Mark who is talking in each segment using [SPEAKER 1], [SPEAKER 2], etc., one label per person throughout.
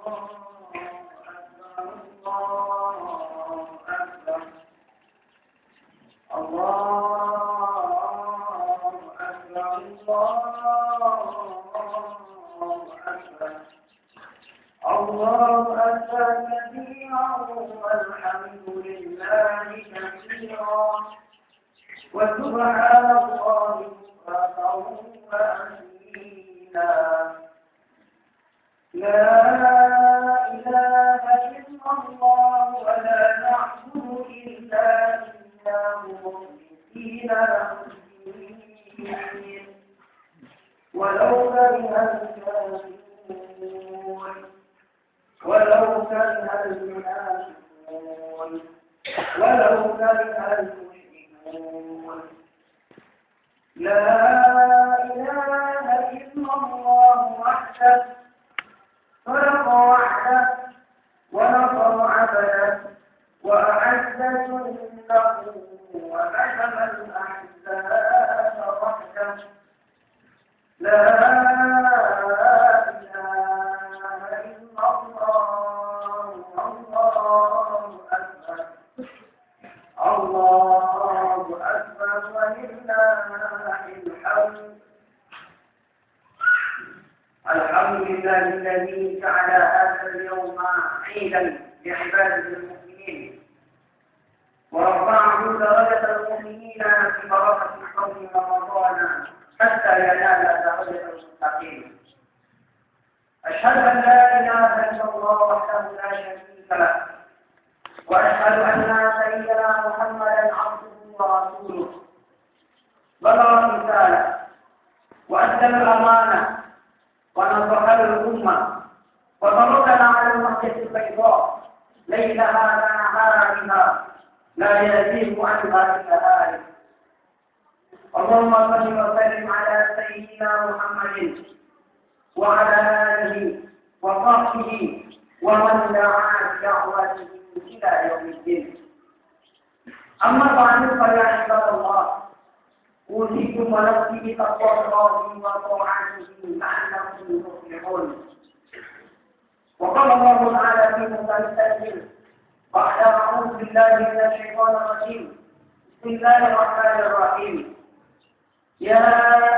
[SPEAKER 1] الله أكبر كبيرا والحمد لله كثيرا وسبحان الله بكرة وأصيلا لا إله إلا الله ولا نعبد إلا إياه مخلصين له الدين ولو كره الكافرون ولو كره المنافقون ولو كره المشركون لا إله إلا الله وحده خلق وحده ونصر عبده وأعز جنده وهزم الأحزاب وحده لا الله أكبر ولله الحمد. الحمد لله الذي جعل هذا اليوم عيدا لعباده المؤمنين ورفعه درجة المؤمنين في بركة صوم رمضان حتى ينال درجة المتقين. أشهد أن لا إله إلا الله وحده لا شريك له وأشهد أن سيدنا محمدا عبده ورسوله بلغ الرسالة وأدى الأمانة ونصح الأمة وتركنا على المحجة البيضاء ليلها كنهارها لا يزيغ عنها إلا هالك. اللهم صل وسلم على سيدنا محمد وعلى آله وصحبه ومن دعا بدعوته إلى يوم الدين. أما بعد فيا عباد الله أوصيكم ونفسي بتقوى الله وطاعته لعلكم تفلحون. وقال الله تعالى في موسى التنزيل بعد أعوذ بالله من الشيطان الرجيم بسم الله الرحمن الرحيم يا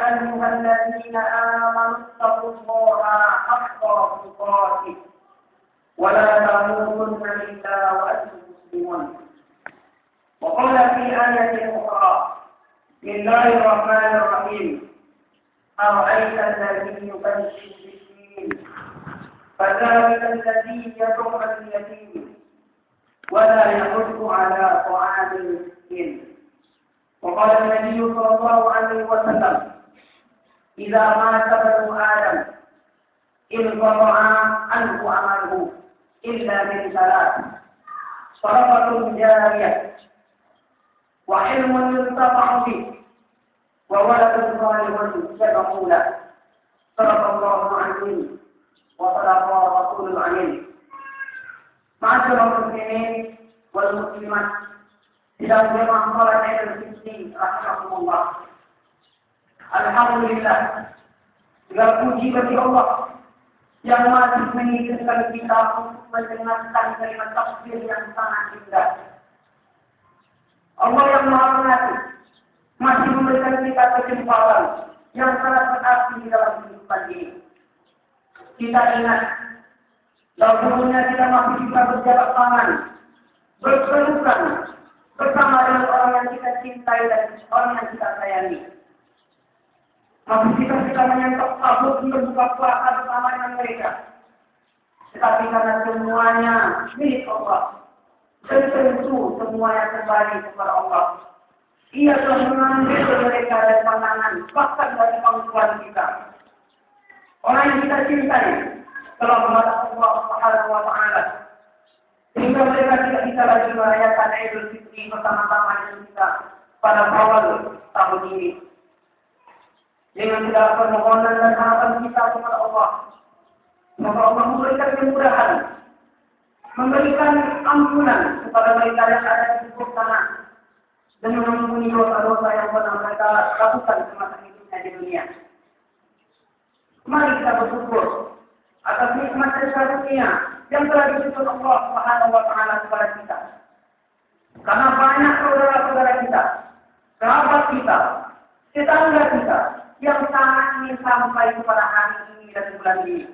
[SPEAKER 1] أيها الذين آمنوا اتقوا الله حق تقاته ولا تموتن إلا وأنتم مسلمون. وقال في آية أخرى بسم الله الرحمن الرحيم أرأيت الذي يكذب بالدين فذلك الذي يدعو اليتيم ولا يحض على طعام المسكين. وقال النبي صلى الله عليه وسلم إذا مات ابن آدم انقطع عنه عمله إلا من ثلاث صدقة جارية وعلم ينتفع به وولد صالح يدعو له. صدق الله العظيم وصدق رسول العليم. معاشر المسلمين والمسلمات tidak memang salat Idul Fitri rahimahumullah. Alhamdulillah, segala puji bagi Allah yang masih mengizinkan kita untuk mendengarkan kalimat takbir yang sangat indah. Allah yang Maha Pengasih masih memberikan kita kesempatan yang sangat berarti di dalam kehidupan ini. Kita ingat, dahulunya kita masih bisa berjabat tangan, berpelukan bersama dengan orang yang kita cintai dan orang yang kita sayangi. Masih kita menyantap sabut untuk buka puasa bersama dengan mereka. Tetapi karena semuanya milik Allah dan tentu semuanya kembali kepada Allah, Ia telah mengambil mereka dari pandangan bahkan dari pangkuan kita. Orang yang kita cintai telah menghadap Allah Subhanahu wa Ta'ala, sehingga mereka tidak bisa lagi merayakan Idul Fitri bersama-sama dengan kita pada awal tahun ini. Dengan segala permohonan dan harapan kita kepada Allah, semoga Allah memberikan kemudahan, memberikan ampunan kepada mereka yang ada di kubur sana, dan mengampuni dosa-dosa yang pernah mereka lakukan semasa hidupnya di dunia. Mari kita bersyukur atas nikmat dan karunia yang telah diberikan Allah Subhanahu wa taala kepada kita. Karena banyak saudara-saudara kita, sahabat kita, tetangga kita yang sangat ingin sampai kepada hari ini dan bulan ini.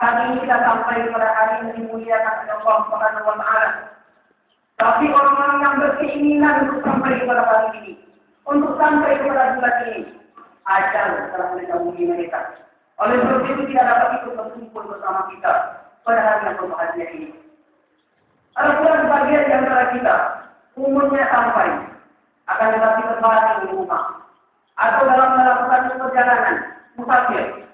[SPEAKER 1] Hari ini kita sampai kepada hari yang dimuliakan oleh Allah Subhanahu wa taala. Tapi orang-orang yang berkeinginan untuk sampai kepada hari ini, untuk sampai kepada bulan ini, ajal telah mendahului mereka. Oleh sebab itu tidak dapat ikut berkumpul bersama kita pada hari yang berbahagia ini. Ada pula sebagian di antara kita umurnya sampai akan tetapi terbaring di rumah atau dalam melakukan perjalanan musafir,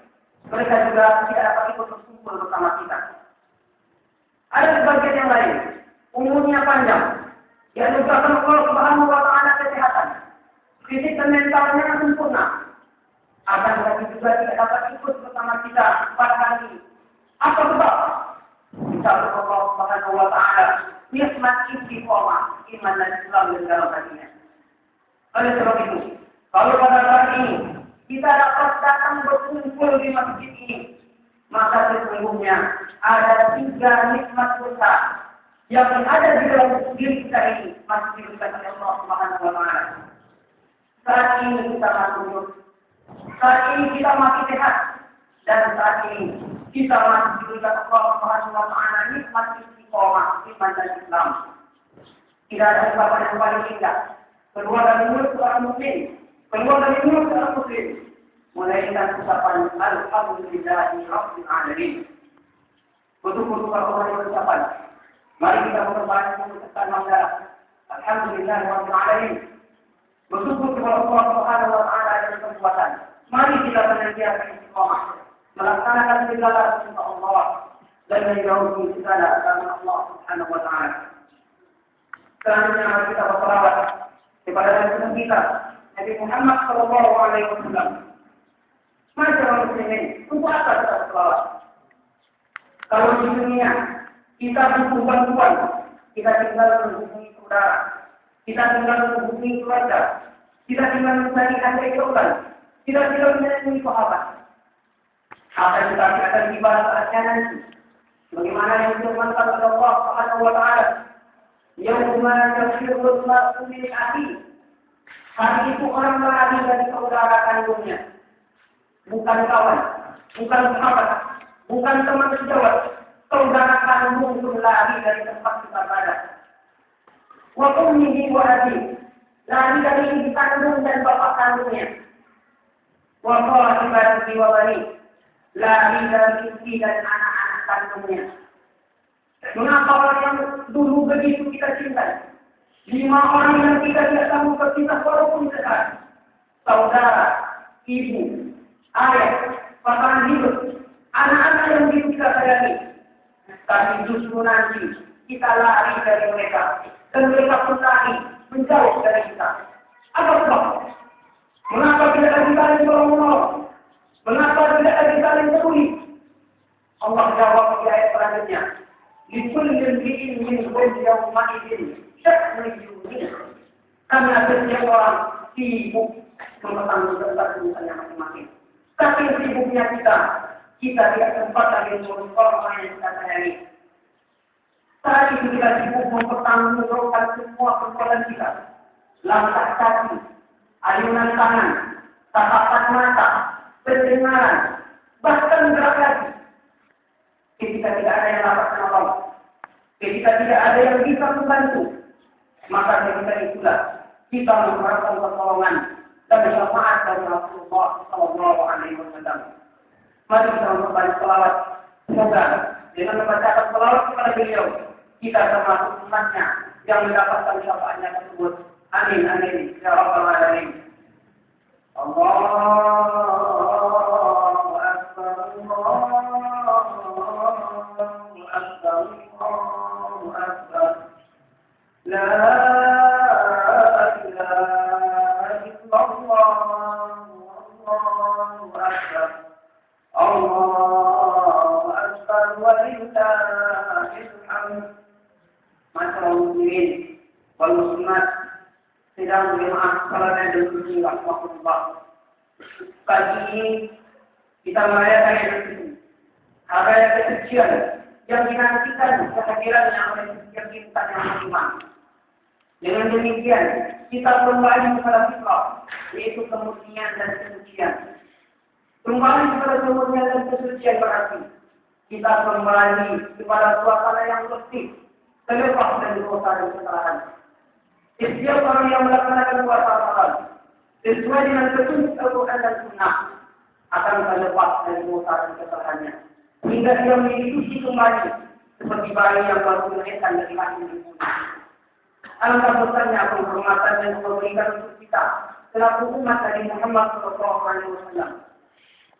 [SPEAKER 1] mereka juga tidak dapat ikut berkumpul bersama kita. Ada sebagian yang lain umurnya panjang, yang dianugerahkan Allah Subhanahu wa taala kesehatan, fisik dan mentalnya sempurna, akan tetapi juga tidak dapat ikut bersama kita pada hari ini. Apa sebab? Insyaallah Allah Subhanahu wa taala nikmat istiqomah iman dan Islam di dalam hatinya. Oleh sebab itu, kalau pada saat ini kita dapat datang berkumpul di masjid ini, maka sesungguhnya ada 3 nikmat besar yang ada di dalam diri kita ini masih diberikan oleh Allah Subhanahu wa taala. Saat ini kita makmur, saat ini kita masih sehat, dan saat ini kita masih diberikan Allah Subhanahu wa taala nikmat istiqomah iman dan Islam. Tidak ada ungkapan yang paling indah keluar dari mulut seorang muslim, keluar dari mulut seorang muslim, melainkan ucapan alhamdulillahi rabbil alamin. Betul-betul Allah yang ucapan. Mari kita memperbanyak mengucapkan hamdalah. Alhamdulillahi rabbil alamin. Bersyukur kepada Allah Subhanahu wa taala yang berkuasa. Mari kita senantiasa istiqomah melaksanakan segala perintah Allah dan menjauhi segala larangan Allah Subhanahu wa taala. Selanjutnya mari kita berselawat kepada Rasul kita Nabi Muhammad sallallahu alaihi wasallam. Masyaallah muslimin, untuk apa kita berselawat? Kalau di dunia kita butuh bantuan, kita tinggal menghubungi saudara, kita tinggal menghubungi keluarga, kita tinggal mencari andai korban, kita tinggal mencari sahabat. Akan tetapi akan tiba saatnya nanti, bagaimana yang difirmankan oleh Allah Subhanahu wa taala, yauma yafirru al-mar'u min akhihi. Hari itu orang lari dari saudara kandungnya, bukan kawan, bukan sahabat, bukan teman sejawat. Saudara kandung itu lari dari tempat kita berada. Wa ummihi wa abihi, lari dari ibu kandung dan bapak kandungnya. Wa sahibatihi wa bani, lari dari istri dan anak-anak kandungnya. Mengapa orang yang dulu begitu kita cintai? 5 orang yang kita tidak sanggup bercinta walaupun dekat. Saudara, ibu, ayah, pasangan hidup, anak-anak yang begitu kita sayangi. Tapi justru nanti kita lari dari mereka dan mereka pun lari menjauh dari kita. Apa sebab? Mengapa tidak ada saling menolong? Mengapa tidak ada saling peduli? Allah jawab di ayat selanjutnya. Likullin bi'in minhum yawma idzin sya'nun yughnih. Karena setiap orang sibuk mempertanggungjawabkan urusannya masing-masing. Tapi sibuknya kita tidak sempat lagi mengurus orang yang kita sayangi. Saat itu kita sibuk mempertanggungjawabkan semua persoalan kita. Langkah kaki, ayunan tangan, tatapan mata, pendengaran, bahkan gerak kaki. Ketika tidak ada yang dapat menolong, ketika tidak ada yang bisa membantu, maka ketika itulah kita mengharapkan pertolongan dan syafaat dari Rasulullah sallallahu alaihi wasallam. Mari kita memperbanyak selawat. Semoga dengan membacakan selawat kepada beliau, kita termasuk umatnya yang mendapatkan syafaatnya tersebut. Amin, amin. Ya Rabbal Alamin. Allahu Akbar, Allahu Akbar, Allahu Akbar. La ilaha illallah, Allahu Akbar. Allahu Akbar walillahil hamd. Masyaallah muslimin wal muslimat sedang berjemaah salat Idul Fitri rahmatullah. Pagi ini kita merayakan Idul Fitri. Raya kesucian yang dinantikan kehadirannya oleh setiap insan yang beriman. Dengan demikian, kita kembali kepada fitrah, yaitu kemurnian dan kesucian. Kembali kepada kemurnian dan kesucian berarti kita kembali kepada suasana yang bersih, terlepas dari dosa dan kesalahan. Setiap orang yang melaksanakan puasa Ramadan sesuai dengan petunjuk Al-Quran dan Sunnah akan terlepas dari dosa dan kesalahannya, hingga dia memiliki kembali seperti bayi yang baru dilahirkan dari rahim ibunya. Alangkah besarnya penghormatan yang Allah berikan untuk kita selaku umat dari Muhammad SAW.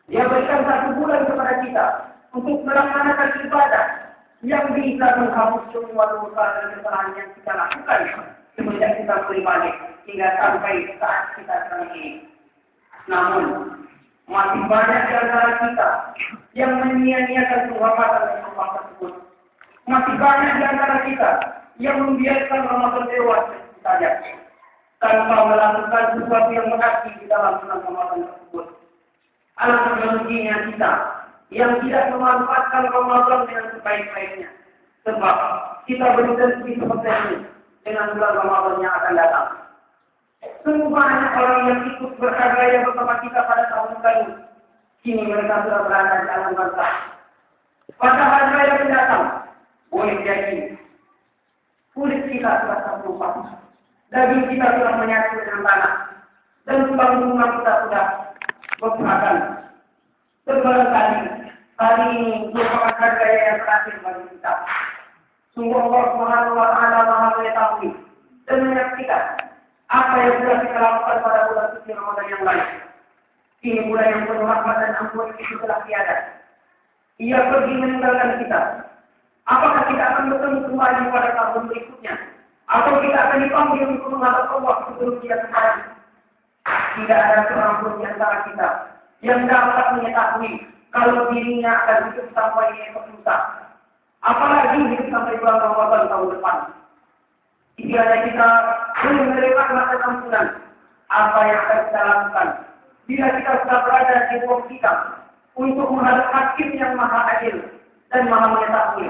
[SPEAKER 1] Dia berikan 1 bulan kepada kita untuk melaksanakan ibadah yang bisa menghapus semua dosa dan kesalahan yang kita lakukan semenjak kita beribadah hingga sampai saat kita sekarang ini. Namun masih banyak di antara kita yang menyia-nyiakan penghormatan yang Allah tersebut. Masih banyak di antara kita yang membiarkan Ramadan lewat saja tanpa melakukan sesuatu yang berarti di dalam bulan Ramadan tersebut. Alangkah meruginya kita yang tidak memanfaatkan Ramadan dengan sebaik-baiknya, sebab kita belum tentu seperti ini dengan bulan Ramadan yang akan datang. Sungguh banyak orang yang ikut berkarya bersama kita pada tahun lalu, kini mereka sudah berada di alam barzakh. Pada hari raya mendatang, boleh jadi kulit kita sudah terlupa, daging kita sudah menyatu dengan tanah, dan tulang bunga kita sudah berserakan. Barangkali hari ini merupakan hari raya yang terakhir bagi kita. Sungguh Allah Subhanahu wa Ta'ala Maha mengetahui dan menyaksikan apa yang sudah kita lakukan pada bulan suci Ramadan yang lain. Kini bulan yang penuh rahmat dan ampun itu telah tiada. Ia pergi meninggalkan kita. Apakah kita akan bertemu kembali pada tahun berikutnya? Atau kita akan dipanggil untuk menghadap Allah sebelum dia kembali? Tidak ada seorang pun di antara kita yang dapat mengetahui kalau dirinya akan hidup sampai esok lusa. Apalagi hidup sampai bulan Ramadan tahun depan. Idealnya kita belum menerima masa ampunan. Apa yang akan kita lakukan bila kita sudah berada di bawah kita untuk menghadap Hakim yang Maha Adil dan Maha Mengetahui.